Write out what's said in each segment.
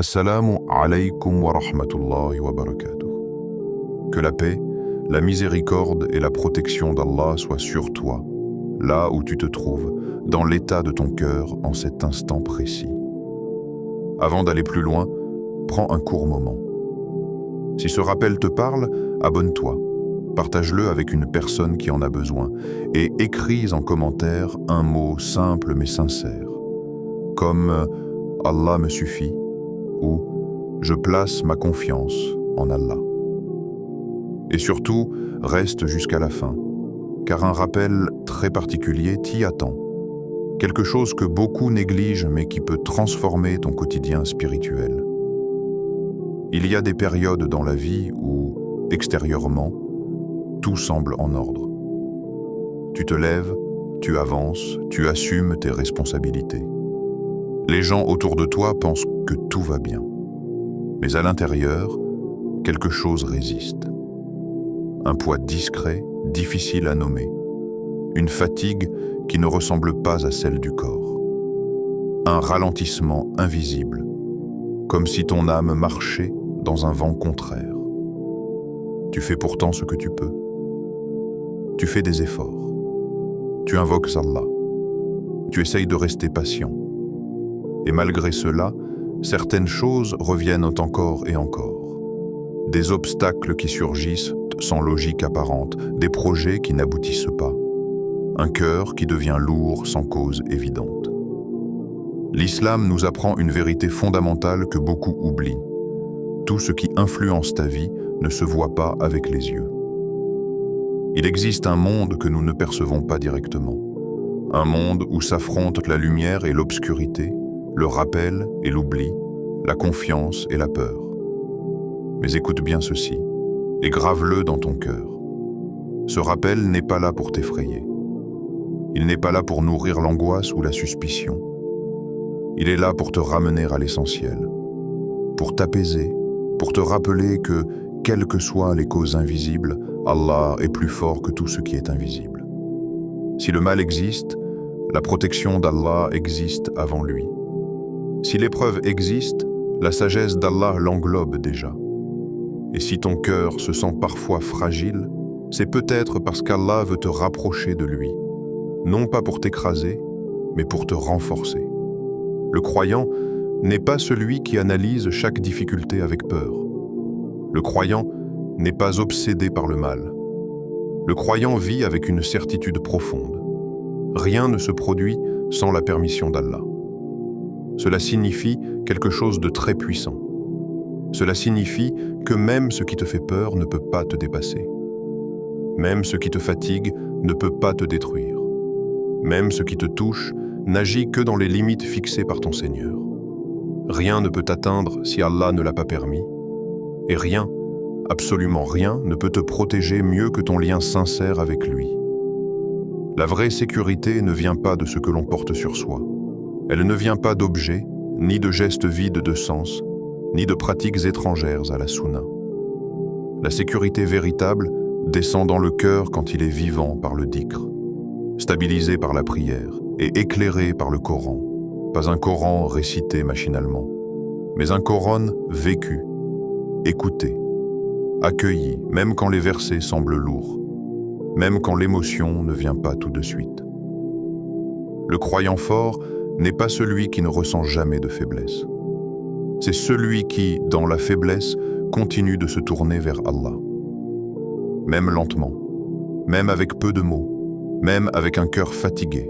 Assalamu alaykum wa rahmatullahi wa barakatuh. Que la paix, la miséricorde et la protection d'Allah soient sur toi, là où tu te trouves, dans l'état de ton cœur en cet instant précis. Avant d'aller plus loin, prends un court moment. Si ce rappel te parle, abonne-toi, partage-le avec une personne qui en a besoin et écris en commentaire un mot simple mais sincère, comme « Allah me suffit » ou « Je place ma confiance en Allah ». Et surtout, reste jusqu'à la fin, car un rappel très particulier t'y attend. Quelque chose que beaucoup négligent mais qui peut transformer ton quotidien spirituel. Il y a des périodes dans la vie où, extérieurement, tout semble en ordre. Tu te lèves, tu avances, tu assumes tes responsabilités. Les gens autour de toi pensent que tout va bien. Mais à l'intérieur, quelque chose résiste. Un poids discret, difficile à nommer. Une fatigue qui ne ressemble pas à celle du corps. Un ralentissement invisible, comme si ton âme marchait dans un vent contraire. Tu fais pourtant ce que tu peux. Tu fais des efforts. Tu invoques Allah. Tu essayes de rester patient. Et malgré cela, certaines choses reviennent encore et encore. Des obstacles qui surgissent sans logique apparente, des projets qui n'aboutissent pas, un cœur qui devient lourd sans cause évidente. L'islam nous apprend une vérité fondamentale que beaucoup oublient. Tout ce qui influence ta vie ne se voit pas avec les yeux. Il existe un monde que nous ne percevons pas directement. Un monde où s'affrontent la lumière et l'obscurité, le rappel et l'oubli, la confiance et la peur. Mais écoute bien ceci, et grave-le dans ton cœur. Ce rappel n'est pas là pour t'effrayer. Il n'est pas là pour nourrir l'angoisse ou la suspicion. Il est là pour te ramener à l'essentiel, pour t'apaiser, pour te rappeler que, quelles que soient les causes invisibles, Allah est plus fort que tout ce qui est invisible. Si le mal existe, la protection d'Allah existe avant lui. Si l'épreuve existe, la sagesse d'Allah l'englobe déjà. Et si ton cœur se sent parfois fragile, c'est peut-être parce qu'Allah veut te rapprocher de lui, non pas pour t'écraser, mais pour te renforcer. Le croyant n'est pas celui qui analyse chaque difficulté avec peur. Le croyant n'est pas obsédé par le mal. Le croyant vit avec une certitude profonde. Rien ne se produit sans la permission d'Allah. Cela signifie quelque chose de très puissant. Cela signifie que même ce qui te fait peur ne peut pas te dépasser. Même ce qui te fatigue ne peut pas te détruire. Même ce qui te touche n'agit que dans les limites fixées par ton Seigneur. Rien ne peut t'atteindre si Allah ne l'a pas permis. Et rien, absolument rien, ne peut te protéger mieux que ton lien sincère avec lui. La vraie sécurité ne vient pas de ce que l'on porte sur soi. Elle ne vient pas d'objets, ni de gestes vides de sens, ni de pratiques étrangères à la sunna. La sécurité véritable descend dans le cœur quand il est vivant par le dhikr, stabilisé par la prière et éclairé par le Coran. Pas un Coran récité machinalement, mais un Coran vécu, écouté, accueilli, même quand les versets semblent lourds, même quand l'émotion ne vient pas tout de suite. Le croyant fort n'est pas celui qui ne ressent jamais de faiblesse. C'est celui qui, dans la faiblesse, continue de se tourner vers Allah. Même lentement, même avec peu de mots, même avec un cœur fatigué.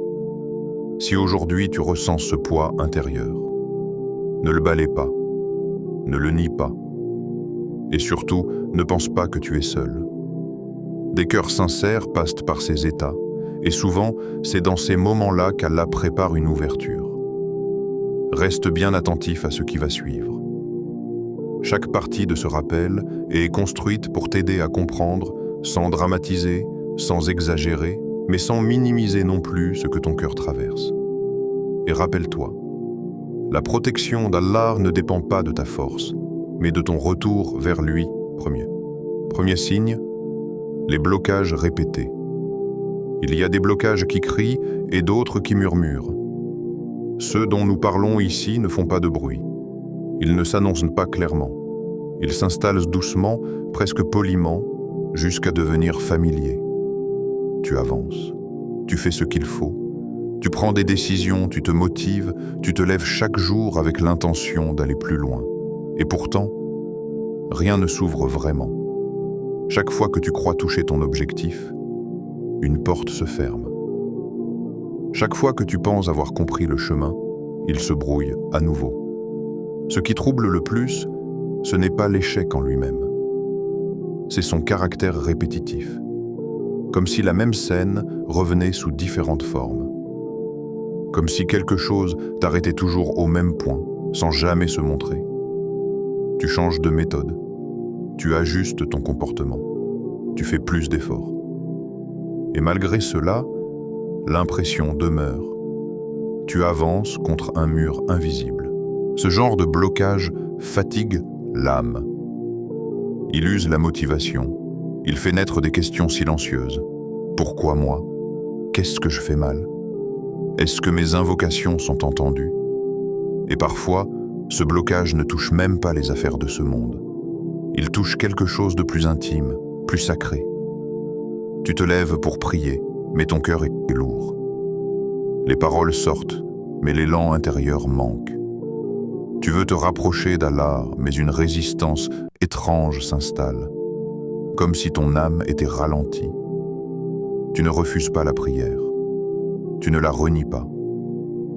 Si aujourd'hui tu ressens ce poids intérieur, ne le balaie pas, ne le nie pas. Et surtout, ne pense pas que tu es seul. Des cœurs sincères passent par ces états, et souvent, c'est dans ces moments-là qu'Allah prépare une ouverture. Reste bien attentif à ce qui va suivre. Chaque partie de ce rappel est construite pour t'aider à comprendre, sans dramatiser, sans exagérer, mais sans minimiser non plus ce que ton cœur traverse. Et rappelle-toi, la protection d'Allah ne dépend pas de ta force, mais de ton retour vers lui premier. Premier signe, les blocages répétés. Il y a des blocages qui crient et d'autres qui murmurent. Ceux dont nous parlons ici ne font pas de bruit. Ils ne s'annoncent pas clairement. Ils s'installent doucement, presque poliment, jusqu'à devenir familiers. Tu avances, tu fais ce qu'il faut, tu prends des décisions, tu te motives, tu te lèves chaque jour avec l'intention d'aller plus loin. Et pourtant, rien ne s'ouvre vraiment. Chaque fois que tu crois toucher ton objectif, une porte se ferme. Chaque fois que tu penses avoir compris le chemin, il se brouille à nouveau. Ce qui trouble le plus, ce n'est pas l'échec en lui-même. C'est son caractère répétitif, comme si la même scène revenait sous différentes formes. Comme si quelque chose t'arrêtait toujours au même point, sans jamais se montrer. Tu changes de méthode, tu ajustes ton comportement, tu fais plus d'efforts. Et malgré cela, l'impression demeure. Tu avances contre un mur invisible. Ce genre de blocage fatigue l'âme. Il use la motivation. Il fait naître des questions silencieuses. Pourquoi moi? Qu'est-ce que je fais mal? Est-ce que mes invocations sont entendues? Et parfois, ce blocage ne touche même pas les affaires de ce monde. Il touche quelque chose de plus intime, plus sacré. Tu te lèves pour prier, mais ton cœur est lourd. Les paroles sortent, mais l'élan intérieur manque. Tu veux te rapprocher d'Allah, mais une résistance étrange s'installe, comme si ton âme était ralentie. Tu ne refuses pas la prière. Tu ne la renies pas,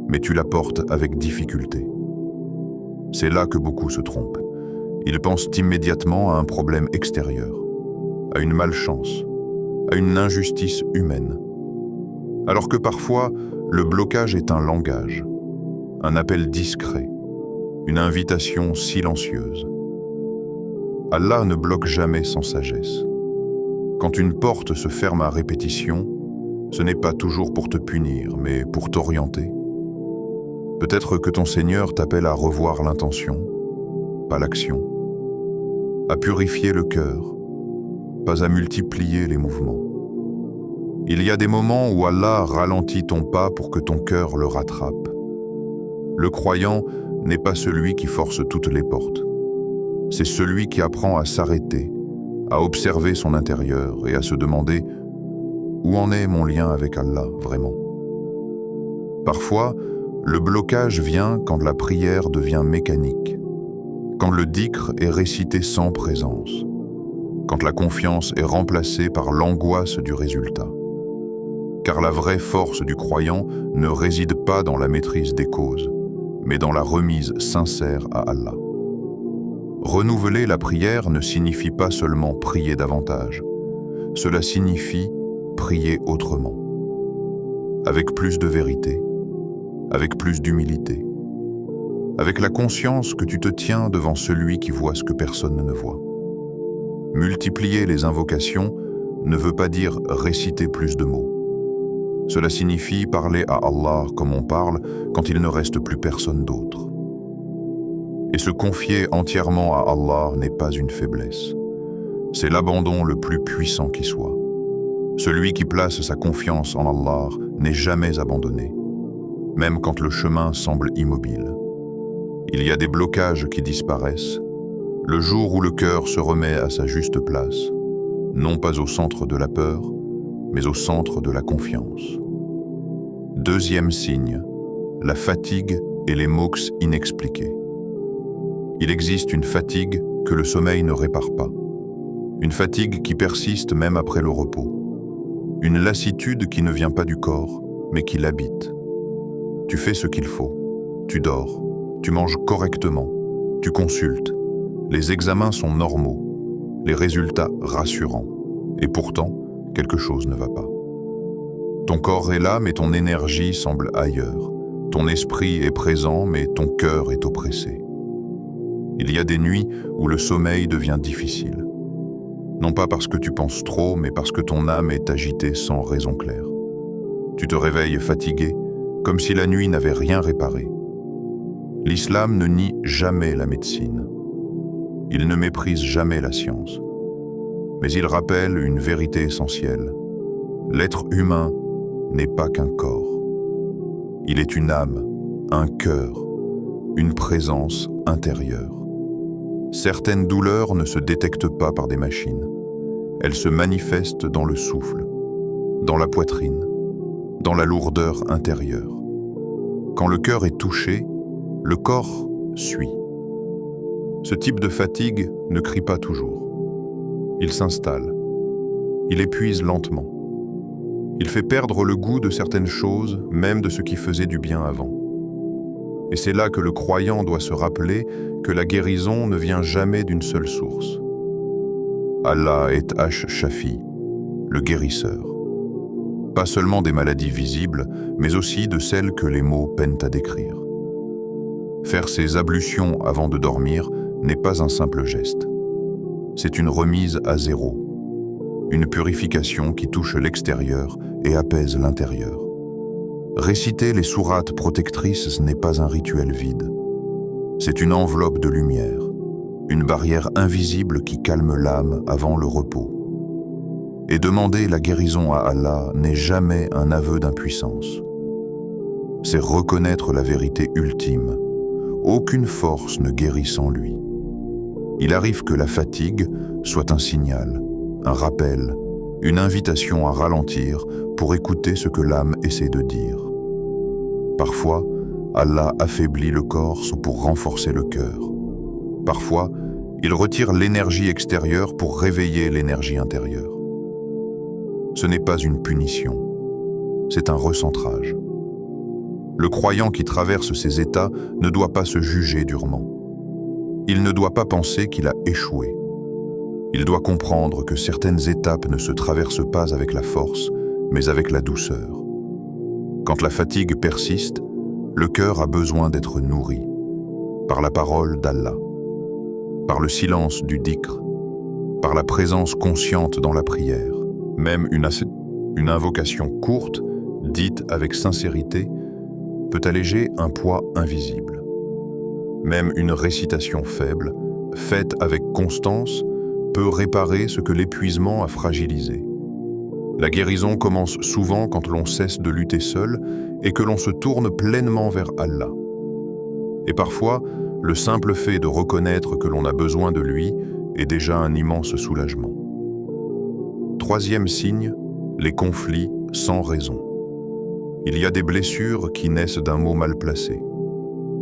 mais tu la portes avec difficulté. C'est là que beaucoup se trompent. Ils pensent immédiatement à un problème extérieur, à une malchance, à une injustice humaine. Alors que parfois, le blocage est un langage, un appel discret, une invitation silencieuse. Allah ne bloque jamais sans sagesse. Quand une porte se ferme à répétition, ce n'est pas toujours pour te punir, mais pour t'orienter. Peut-être que ton Seigneur t'appelle à revoir l'intention, pas l'action, à purifier le cœur, pas à multiplier les mouvements. Il y a des moments où Allah ralentit ton pas pour que ton cœur le rattrape. Le croyant n'est pas celui qui force toutes les portes. C'est celui qui apprend à s'arrêter, à observer son intérieur et à se demander où en est mon lien avec Allah vraiment. Parfois, le blocage vient quand la prière devient mécanique, quand le dhikr est récité sans présence, quand la confiance est remplacée par l'angoisse du résultat. Car la vraie force du croyant ne réside pas dans la maîtrise des causes, mais dans la remise sincère à Allah. Renouveler la prière ne signifie pas seulement prier davantage, cela signifie prier autrement, avec plus de vérité, avec plus d'humilité, avec la conscience que tu te tiens devant celui qui voit ce que personne ne voit. Multiplier les invocations ne veut pas dire réciter plus de mots. Cela signifie parler à Allah comme on parle quand il ne reste plus personne d'autre. Et se confier entièrement à Allah n'est pas une faiblesse. C'est l'abandon le plus puissant qui soit. Celui qui place sa confiance en Allah n'est jamais abandonné, même quand le chemin semble immobile. Il y a des blocages qui disparaissent, le jour où le cœur se remet à sa juste place, non pas au centre de la peur, mais au centre de la confiance. Deuxième signe, la fatigue et les maux inexpliqués. Il existe une fatigue que le sommeil ne répare pas, une fatigue qui persiste même après le repos, une lassitude qui ne vient pas du corps, mais qui l'habite. Tu fais ce qu'il faut, tu dors, tu manges correctement, tu consultes, les examens sont normaux, les résultats rassurants, et pourtant, quelque chose ne va pas. Ton corps est là, mais ton énergie semble ailleurs. Ton esprit est présent, mais ton cœur est oppressé. Il y a des nuits où le sommeil devient difficile. Non pas parce que tu penses trop, mais parce que ton âme est agitée sans raison claire. Tu te réveilles fatigué, comme si la nuit n'avait rien réparé. L'islam ne nie jamais la médecine. Il ne méprise jamais la science. Mais il rappelle une vérité essentielle. L'être humain n'est pas qu'un corps. Il est une âme, un cœur, une présence intérieur. Certaines douleurs ne se détectent pas par des machines. Elles se manifestent dans le souffle, dans la poitrine, dans la lourdeur intérieure. Quand le cœur est touché, le corps suit. Ce type de fatigue ne crie pas toujours. Il s'installe. Il épuise lentement. Il fait perdre le goût de certaines choses, même de ce qui faisait du bien avant. Et c'est là que le croyant doit se rappeler que la guérison ne vient jamais d'une seule source. Allah est Ash-Shafi, le guérisseur. Pas seulement des maladies visibles, mais aussi de celles que les mots peinent à décrire. Faire ses ablutions avant de dormir n'est pas un simple geste. C'est une remise à zéro, une purification qui touche l'extérieur et apaise l'intérieur. Réciter les sourates protectrices n'est pas un rituel vide. C'est une enveloppe de lumière, une barrière invisible qui calme l'âme avant le repos. Et demander la guérison à Allah n'est jamais un aveu d'impuissance. C'est reconnaître la vérité ultime. Aucune force ne guérit sans lui. Il arrive que la fatigue soit un signal, un rappel, une invitation à ralentir pour écouter ce que l'âme essaie de dire. Parfois, Allah affaiblit le corps pour renforcer le cœur. Parfois, il retire l'énergie extérieure pour réveiller l'énergie intérieure. Ce n'est pas une punition, c'est un recentrage. Le croyant qui traverse ces états ne doit pas se juger durement. Il ne doit pas penser qu'il a échoué. Il doit comprendre que certaines étapes ne se traversent pas avec la force, mais avec la douceur. Quand la fatigue persiste, le cœur a besoin d'être nourri par la parole d'Allah, par le silence du dhikr, par la présence consciente dans la prière. Même une invocation courte, dite avec sincérité, peut alléger un poids invisible. Même une récitation faible, faite avec constance, peut réparer ce que l'épuisement a fragilisé. La guérison commence souvent quand l'on cesse de lutter seul et que l'on se tourne pleinement vers Allah. Et parfois, le simple fait de reconnaître que l'on a besoin de lui est déjà un immense soulagement. Troisième signe, les conflits sans raison. Il y a des blessures qui naissent d'un mot mal placé.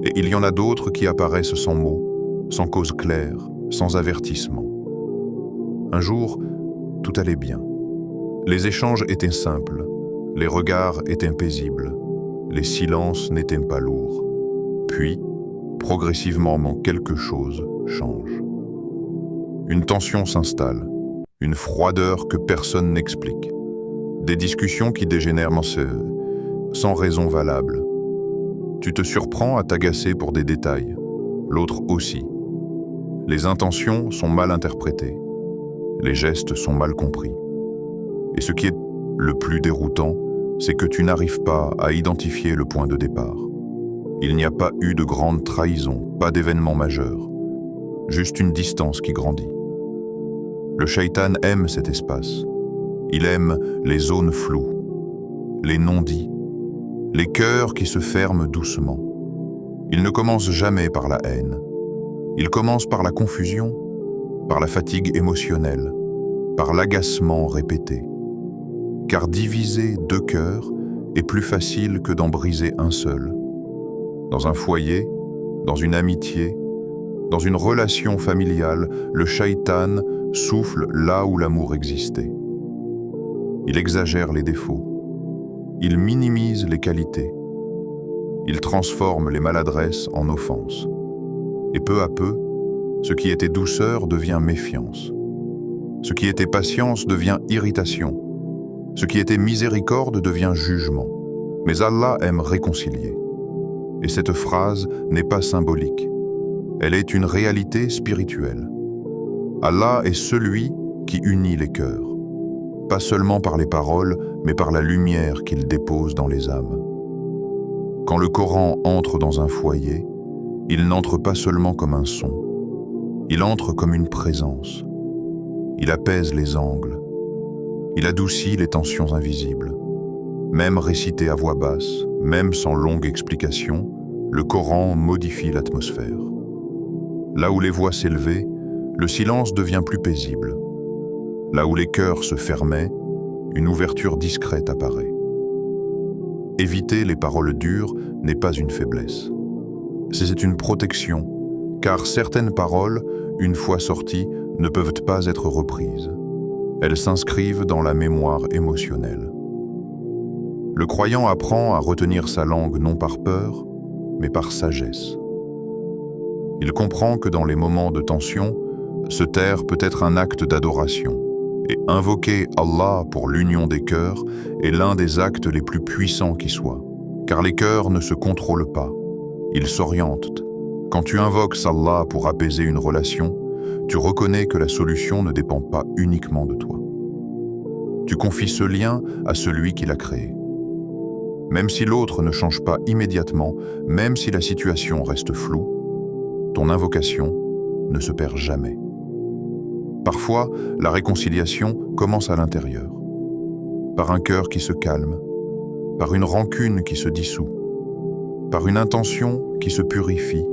Et il y en a d'autres qui apparaissent sans mots, sans cause claire, sans avertissement. Un jour, tout allait bien. Les échanges étaient simples, les regards étaient paisibles, les silences n'étaient pas lourds. Puis, progressivement, quelque chose change. Une tension s'installe, une froideur que personne n'explique, des discussions qui dégénèrent sans raison valable. Tu te surprends à t'agacer pour des détails, l'autre aussi. Les intentions sont mal interprétées, les gestes sont mal compris. Et ce qui est le plus déroutant, c'est que tu n'arrives pas à identifier le point de départ. Il n'y a pas eu de grande trahison, pas d'événement majeur, juste une distance qui grandit. Le shaitan aime cet espace. Il aime les zones floues, les non-dits, les cœurs qui se ferment doucement. Il ne commence jamais par la haine. Il commence par la confusion, par la fatigue émotionnelle, par l'agacement répété. Car diviser deux cœurs est plus facile que d'en briser un seul. Dans un foyer, dans une amitié, dans une relation familiale, le shaitan souffle là où l'amour existait. Il exagère les défauts. Il minimise les qualités. Il transforme les maladresses en offenses. Et peu à peu, ce qui était douceur devient méfiance. Ce qui était patience devient irritation. Ce qui était miséricorde devient jugement. Mais Allah aime réconcilier. Et cette phrase n'est pas symbolique. Elle est une réalité spirituelle. Allah est celui qui unit les cœurs. Pas seulement par les paroles, mais par la lumière qu'il dépose dans les âmes. Quand le Coran entre dans un foyer, il n'entre pas seulement comme un son, il entre comme une présence. Il apaise les angles, il adoucit les tensions invisibles. Même récité à voix basse, même sans longue explication, le Coran modifie l'atmosphère. Là où les voix s'élevaient, le silence devient plus paisible. Là où les cœurs se fermaient, une ouverture discrète apparaît. Éviter les paroles dures n'est pas une faiblesse. C'est une protection, car certaines paroles, une fois sorties, ne peuvent pas être reprises. Elles s'inscrivent dans la mémoire émotionnelle. Le croyant apprend à retenir sa langue non par peur, mais par sagesse. Il comprend que dans les moments de tension, se taire peut être un acte d'adoration, et invoquer Allah pour l'union des cœurs est l'un des actes les plus puissants qui soient, car les cœurs ne se contrôlent pas, ils s'orientent. Quand tu invoques Allah pour apaiser une relation, tu reconnais que la solution ne dépend pas uniquement de toi. Tu confies ce lien à celui qui l'a créé. Même si l'autre ne change pas immédiatement, même si la situation reste floue, ton invocation ne se perd jamais. Parfois, la réconciliation commence à l'intérieur, par un cœur qui se calme, par une rancune qui se dissout, par une intention qui se purifie.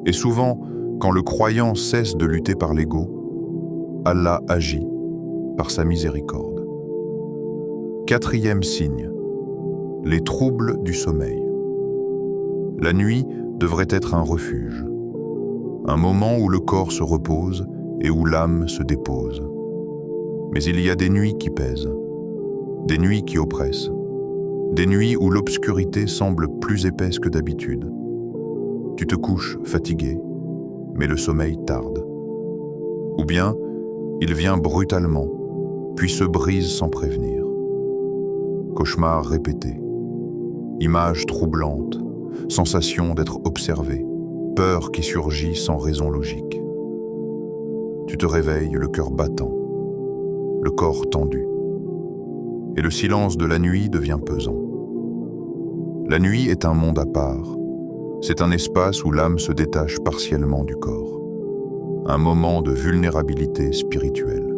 Et souvent, quand le croyant cesse de lutter par l'ego, Allah agit par sa miséricorde. Quatrième signe, les troubles du sommeil. La nuit devrait être un refuge, un moment où le corps se repose et où l'âme se dépose. Mais il y a des nuits qui pèsent, des nuits qui oppressent, des nuits où l'obscurité semble plus épaisse que d'habitude. Tu te couches fatigué, mais le sommeil tarde. Ou bien, il vient brutalement, puis se brise sans prévenir. Cauchemars répétés, images troublantes, sensation d'être observé, peur qui surgit sans raison logique. Tu te réveilles, le cœur battant, le corps tendu, et le silence de la nuit devient pesant. La nuit est un monde à part. C'est un espace où l'âme se détache partiellement du corps. Un moment de vulnérabilité spirituelle.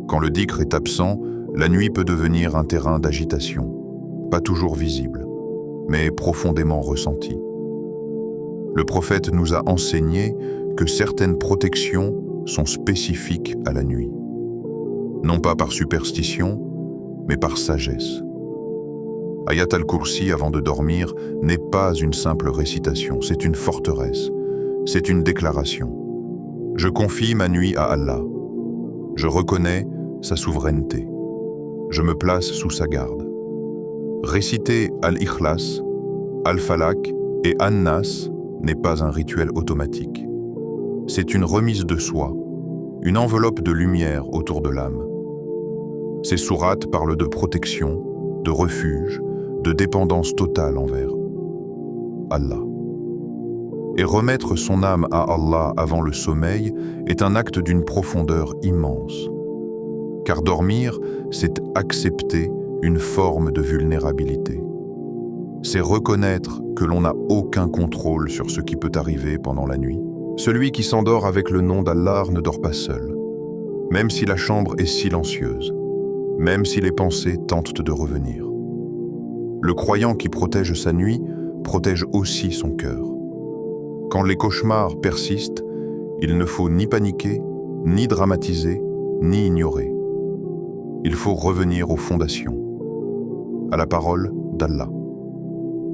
Quand le dhikr est absent, la nuit peut devenir un terrain d'agitation, pas toujours visible, mais profondément ressenti. Le prophète nous a enseigné que certaines protections sont spécifiques à la nuit. Non pas par superstition, mais par sagesse. Ayat al-Kursi avant de dormir n'est pas une simple récitation, c'est une forteresse, c'est une déclaration. Je confie ma nuit à Allah. Je reconnais sa souveraineté. Je me place sous sa garde. Réciter Al-Ikhlas, Al-Falak et An-Nas n'est pas un rituel automatique. C'est une remise de soi, une enveloppe de lumière autour de l'âme. Ces sourates parlent de protection, de refuge, de dépendance totale envers Allah. Et remettre son âme à Allah avant le sommeil est un acte d'une profondeur immense. Car dormir, c'est accepter une forme de vulnérabilité. C'est reconnaître que l'on n'a aucun contrôle sur ce qui peut arriver pendant la nuit. Celui qui s'endort avec le nom d'Allah ne dort pas seul, même si la chambre est silencieuse, même si les pensées tentent de revenir. Le croyant qui protège sa nuit protège aussi son cœur. Quand les cauchemars persistent, il ne faut ni paniquer, ni dramatiser, ni ignorer. Il faut revenir aux fondations, à la parole d'Allah,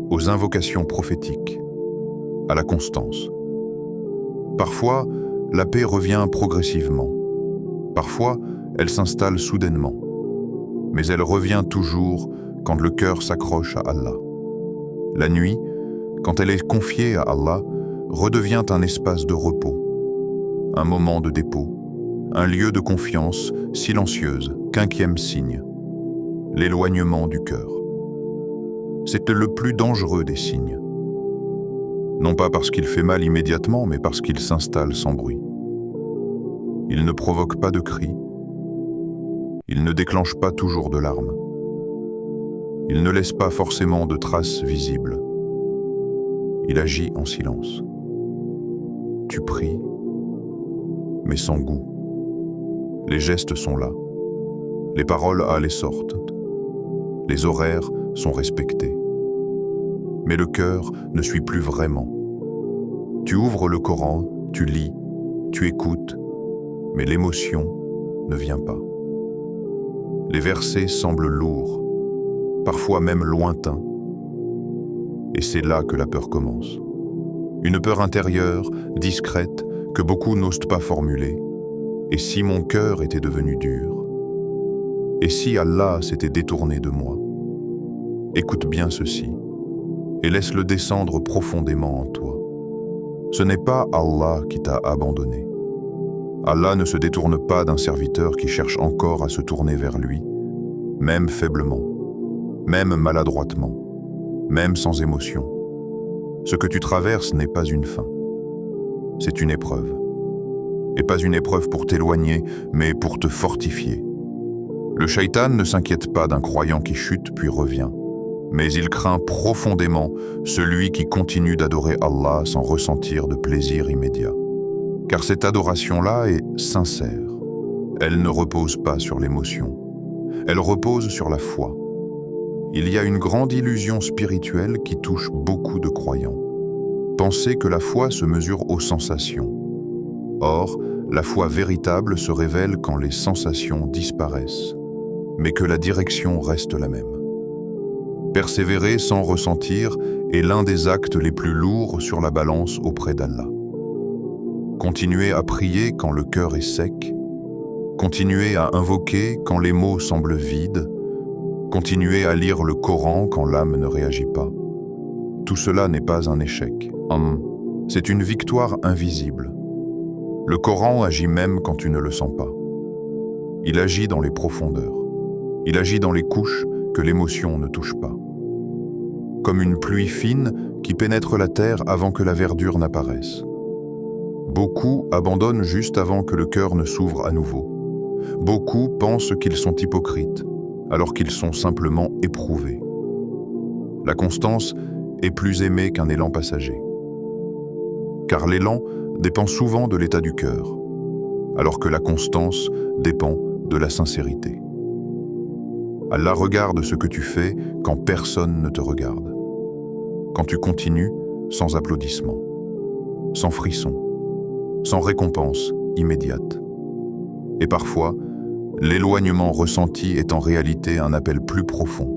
aux invocations prophétiques, à la constance. Parfois, la paix revient progressivement. Parfois, elle s'installe soudainement. Mais elle revient toujours quand le cœur s'accroche à Allah. La nuit, quand elle est confiée à Allah, redevient un espace de repos, un moment de dépôt, un lieu de confiance silencieuse, quinquième signe, l'éloignement du cœur. C'est le plus dangereux des signes. Non pas parce qu'il fait mal immédiatement, mais parce qu'il s'installe sans bruit. Il ne provoque pas de cris. Il ne déclenche pas toujours de larmes. Il ne laisse pas forcément de traces visibles. Il agit en silence. Tu pries, mais sans goût. Les gestes sont là. Les paroles les sortent. Les horaires sont respectés. Mais le cœur ne suit plus vraiment. Tu ouvres le Coran, tu lis, tu écoutes, mais l'émotion ne vient pas. Les versets semblent lourds, parfois même lointains. Et c'est là que la peur commence. Une peur intérieure, discrète, que beaucoup n'osent pas formuler. Et si mon cœur était devenu dur? Et si Allah s'était détourné de moi? Écoute bien ceci, et laisse-le descendre profondément en toi. Ce n'est pas Allah qui t'a abandonné. Allah ne se détourne pas d'un serviteur qui cherche encore à se tourner vers lui, même faiblement, même maladroitement, même sans émotion. Ce que tu traverses n'est pas une fin, c'est une épreuve. Et pas une épreuve pour t'éloigner, mais pour te fortifier. Le shaitan ne s'inquiète pas d'un croyant qui chute puis revient, mais il craint profondément celui qui continue d'adorer Allah sans ressentir de plaisir immédiat. Car cette adoration-là est sincère. Elle ne repose pas sur l'émotion. Elle repose sur la foi. Il y a une grande illusion spirituelle qui touche beaucoup de croyants. Penser que la foi se mesure aux sensations. Or, la foi véritable se révèle quand les sensations disparaissent, mais que la direction reste la même. Persévérer sans ressentir est l'un des actes les plus lourds sur la balance auprès d'Allah. Continuer à prier quand le cœur est sec, continuer à invoquer quand les mots semblent vides, continuer à lire le Coran quand l'âme ne réagit pas. Tout cela n'est pas un échec. C'est une victoire invisible. Le Coran agit même quand tu ne le sens pas. Il agit dans les profondeurs. Il agit dans les couches que l'émotion ne touche pas. Comme une pluie fine qui pénètre la terre avant que la verdure n'apparaisse. Beaucoup abandonnent juste avant que le cœur ne s'ouvre à nouveau. Beaucoup pensent qu'ils sont hypocrites, alors qu'ils sont simplement éprouvés. La constance est plus aimée qu'un élan passager. Car l'élan dépend souvent de l'état du cœur, alors que la constance dépend de la sincérité. Allah regarde ce que tu fais quand personne ne te regarde. Quand tu continues sans applaudissement, sans frisson, sans récompense immédiate. Et parfois, l'éloignement ressenti est en réalité un appel plus profond.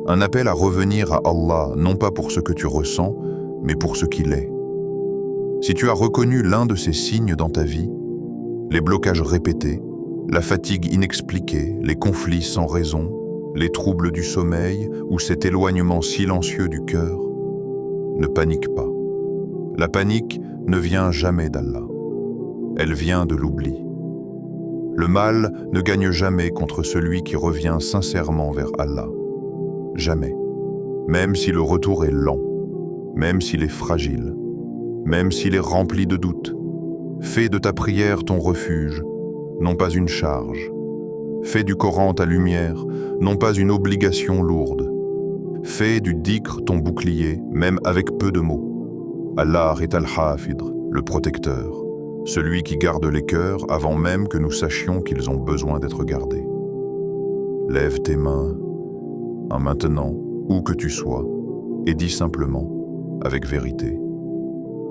Un appel à revenir à Allah, non pas pour ce que tu ressens, mais pour ce qu'il est. Si tu as reconnu l'un de ces signes dans ta vie, les blocages répétés, la fatigue inexpliquée, les conflits sans raison, les troubles du sommeil ou cet éloignement silencieux du cœur, ne panique pas. La panique ne vient jamais d'Allah. Elle vient de l'oubli. Le mal ne gagne jamais contre celui qui revient sincèrement vers Allah. Jamais. Même si le retour est lent, même s'il est fragile, même s'il est rempli de doutes. Fais de ta prière ton refuge, non pas une charge. Fais du Coran ta lumière, non pas une obligation lourde. Fais du dhikr ton bouclier, même avec peu de mots. Allah est al-Hafidr, le protecteur, celui qui garde les cœurs avant même que nous sachions qu'ils ont besoin d'être gardés. Lève tes mains, un maintenant, où que tu sois, et dis simplement, avec vérité: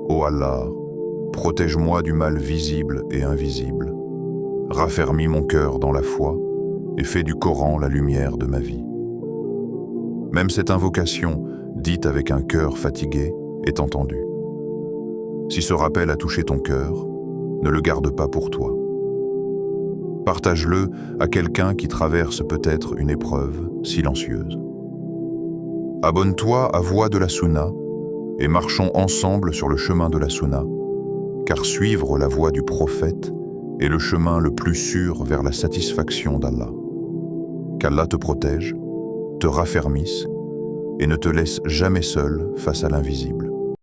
Ô Allah, protège-moi du mal visible et invisible. Raffermis mon cœur dans la foi et fais du Coran la lumière de ma vie. Même cette invocation, dite avec un cœur fatigué, est entendue. Si ce rappel a touché ton cœur, ne le garde pas pour toi. Partage-le à quelqu'un qui traverse peut-être une épreuve silencieuse. Abonne-toi à Voix de la Sunna et marchons ensemble sur le chemin de la Sunna, car suivre la voie du prophète est le chemin le plus sûr vers la satisfaction d'Allah. Qu'Allah te protège, te raffermisse et ne te laisse jamais seul face à l'invisible.